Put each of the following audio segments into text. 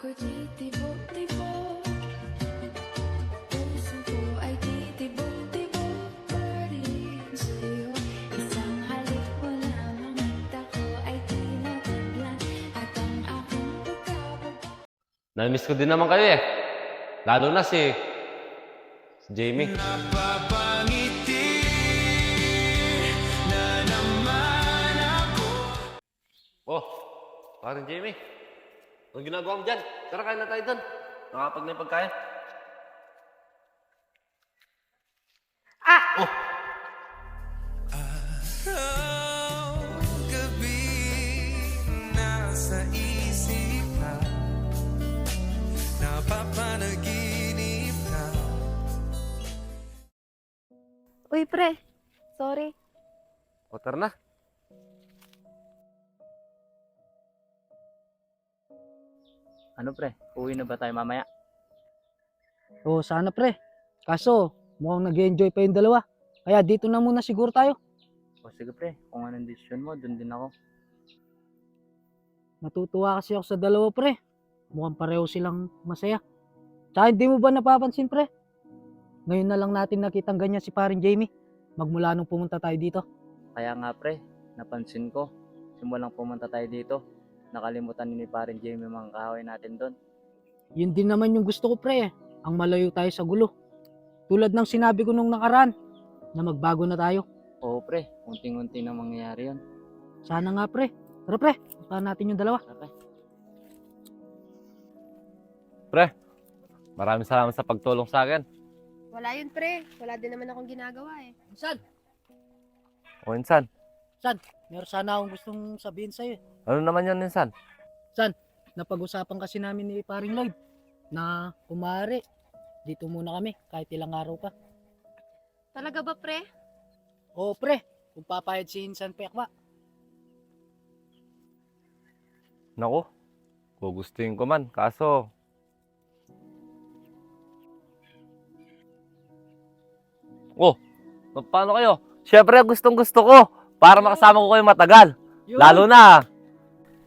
ako'y titibok-tibok, puso ko ay titibok-tibok pa rin sa'yo. Isang halik mo lamang at ako ay tinataglan, at ang aking pagkababa. Namiss ko din naman kayo eh. Lalo na si Jamie. Napapangiti na naman ako. Oh, parang Jamie. Anong ginagawa mo dyan? Tara, kain na tayo doon. Nakapag na yung pagkain. Oh, Gabi nasa isip ka, napapanaginip ka. Uy, pre. Sorry. o tara na. Ano pre, uwi na ba tayo mamaya? Oo, sana pre. Kaso, mukhang nag-enjoy pa yung dalawa. Kaya dito na muna siguro tayo. O sige pre, kung anong desisyon mo, dun din ako. Natutuwa kasi ako sa dalawa pre. Mukhang pareho silang masaya. Tsaka hindi mo ba napapansin pre? Ngayon na lang natin nakitang ganyan si paring Jamie. Magmula nung pumunta tayo dito. Kaya nga pre, napansin ko, simulang pumunta tayo dito, nakalimutan ni parin Jamie mga kahoy natin doon. Yun din naman yung gusto ko pre. Ang malayo tayo sa gulo. Tulad ng sinabi ko nung nakaraan, na magbago na tayo. Oo pre, unting-unti na mangyayari yun. Sana nga pre. Tara pre, puntahan natin yung dalawa. Okay. Pre, maraming salamat sa pagtulong sa akin. Wala yun, pre. Wala din naman akong ginagawa eh. San? O, Insan. Meron sana akong gustong sabihin sa'yo. Ano naman yun, Insan? Napag-usapan kasi namin ni paring Lloyd na kumari. Dito muna kami kahit ilang araw pa. Talaga ba, pre? Oo pre, kung papayad si Insan Pekwa. Naku, gugustuhin ko man. Kaso, paano kayo? Siyempre, gustong gusto ko. Para makasama ko kayo matagal. Yun. Lalo na,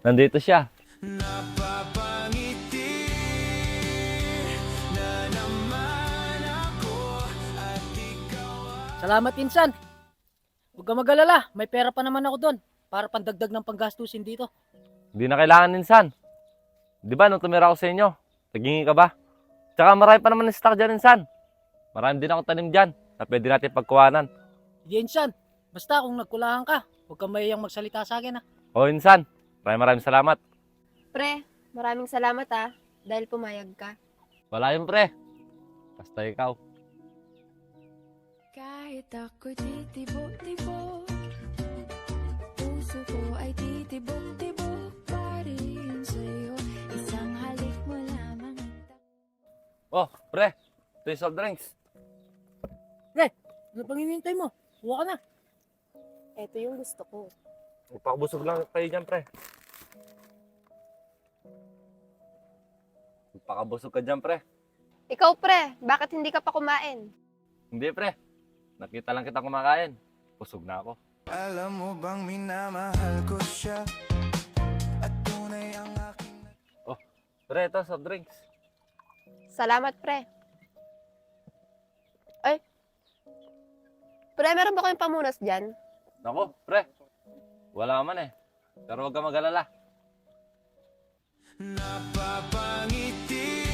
nandito siya. Napapangiti na naman ako at ikaw ay Salamat Insan. Huwag ka mag-alala, may pera pa naman ako doon para pandagdag ng panggastusin dito. Hindi na kailangan, Insan. Di ba, nung tumira ako sa inyo, nagingi ka ba? Tsaka marami pa naman ng stock dyan, Insan. Marami din ako tanim dyan na pwede natin pagkuhanan. Sige Insan, basta kung nagkulahan ka, huwag kang mahiyang magsalita sa akin ha. O, Insan, maraming salamat. Pre, maraming salamat ah. Dahil pumayag ka. Wala yun, pre. Basta ikaw. Kahit ako'y titibok-tibok, puso ko ay titibok-tibok pa rin sa'yo. Isang halik mo lamang at Oh, pre. Ito yung soft drinks. Ano pang hinihintay mo? Huwa ka na. Ito yung gusto ko. Magpakabusog lang kayo dyan, pre. Magpakabusog ka dyan, pre. Ikaw, pre, bakit hindi ka pa kumain? Hindi, pre. Nakita lang kita kumakain. Busog na ako. alam mo bang minamahal ko siya at tunay ang aking Pre, ito, soft drinks. Salamat, pre. Ay. Pre, meron ba kayong pamunas dyan? Nako, pre. Wala man eh. Pero huwag ka mag-alala. napapangiti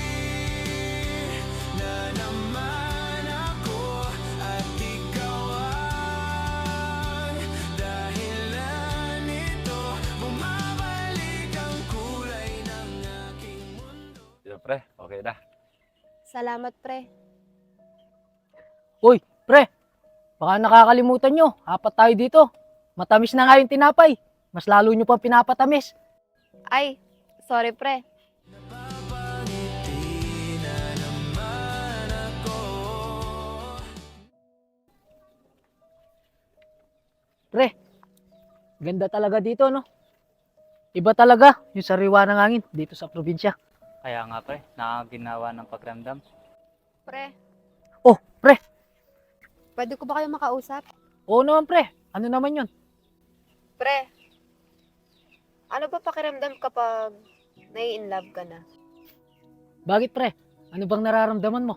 na naman ako at ikaw ang dahilan nito. Bumabalik ang kulay ng aking mundo. Sige, pre. Okay na. Salamat, pre. Uy, pre, baka nakakalimutan nyo, apat tayo dito. Matamis na nga yung tinapay. Mas lalo nyo pang pinapatamis. Ay, sorry, pre. Napapangiti na naman ako. Pre, ganda talaga dito, no? Iba talaga yung sariwa ng hangin dito sa probinsya. Kaya nga pre, nakaginawa ng pagramdam. Pre, Oh, pre, pwede ko ba kayo makausap? oo naman pre. Ano naman yun? Pre, ano ba pakiramdam kapag nai-inlove ka na? Bakit pre? Ano bang nararamdaman mo?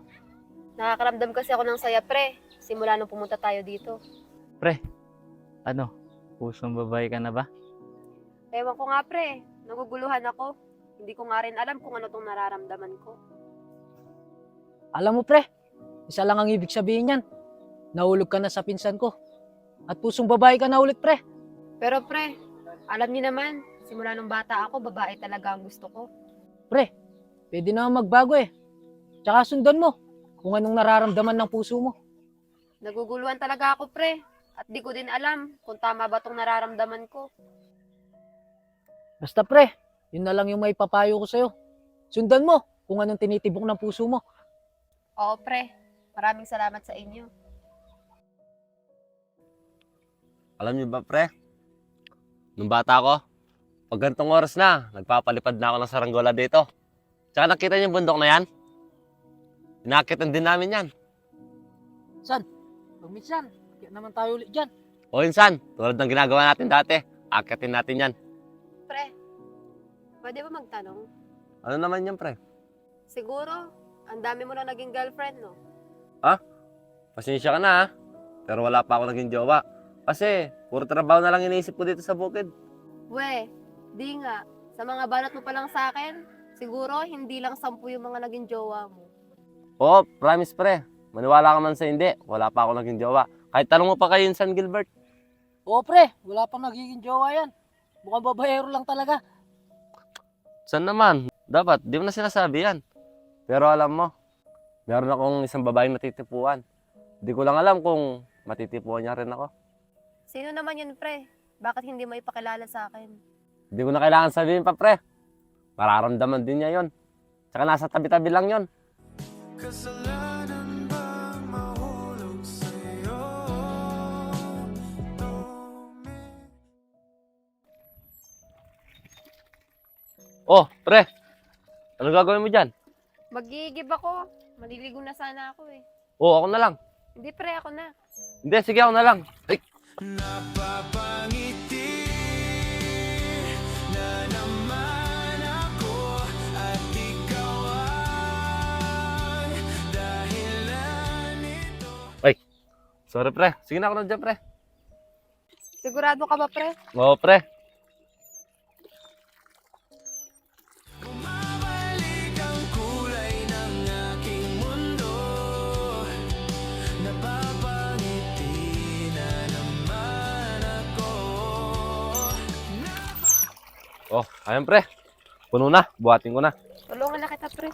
Nakakaramdam kasi ako ng saya, pre. Simula nung pumunta tayo dito. Pre, ano? Pusong babae ka na ba? Ewan ko nga, pre. Naguguluhan ako. Hindi ko nga rin alam kung ano tong nararamdaman ko. Alam mo pre, isa lang ang ibig sabihin yan. Nahulog ka na sa pinsan ko. At pusong babae ka na ulit pre. Pero pre, alam niyo naman, simula nung bata ako, babae talaga ang gusto ko. Pre, pwede na magbago eh. Tsaka sundan mo kung anong nararamdaman ng puso mo. Naguguluhan talaga ako, pre. At di ko din alam kung tama ba tong nararamdaman ko. Basta pre, yun na lang yung may papayo ko sa'yo. Sundan mo kung anong tinitibok ng puso mo. Oo, pre. Maraming salamat sa inyo. Alam niyo ba, pre? Nung bata ko, pag gantong oras na, nagpapalipad na ako ng saranggola dito. Tsaka nakita niyo yung bundok na yan? Inakitan din namin yan. San? Pag minsan, kaya naman tayo ulit dyan. O insan, tulad ng ginagawa natin dati, akitin natin yan. Pre, pwede ba magtanong? Ano naman yan, pre? Siguro, ang dami mo na naging girlfriend, no? Pasensya ka na, ha? Pero wala pa ako naging jowa. Kasi, puro trabaho na lang iniisip ko dito sa bukid. We, di nga. Sa mga banat mo pa lang sa akin, siguro hindi lang 10 yung mga naging jowa mo. Oo, promise, pre. Maniwala ka man sa hindi, wala pa ako naging jowa. Kahit tanong mo pa kay Insan Gilbert. Oo pre, wala pang nagiging jowa yan. Mukhang babayero lang talaga. Saan naman? Dapat, di mo na sinasabi yan. Pero alam mo, meron akong isang babaeng matitipuan. Di ko lang alam kung matitipuan niya rin ako. Sino naman yun, pre? Bakit hindi mo ipakilala sa akin? Di ko na kailangan sabihin pa, pre. Mararamdaman din niya yon. Tsaka nasa tabi-tabi lang yon. Kasalanan bang mahulog sa'yo? Oh, pre. Ano gagawin mo dyan? Mag-iigib ako. Maliligo na sana ako eh. Oh, ako na lang. Hindi, pre, ako na. Hindi, sige, ako na lang. Ay, Napapangiti na naman ako at ikaw ang dahilan nito. sorry, pre. Sige na ako na dyan, pre. Sigurado ka ba, pre? Oo, pre. Bumabalik ang kulay ng aking mundo. Napapangiti na naman ako. Oh, ayan, pre. Puno na. Buhatin ko na. Tulungan na kita, pre.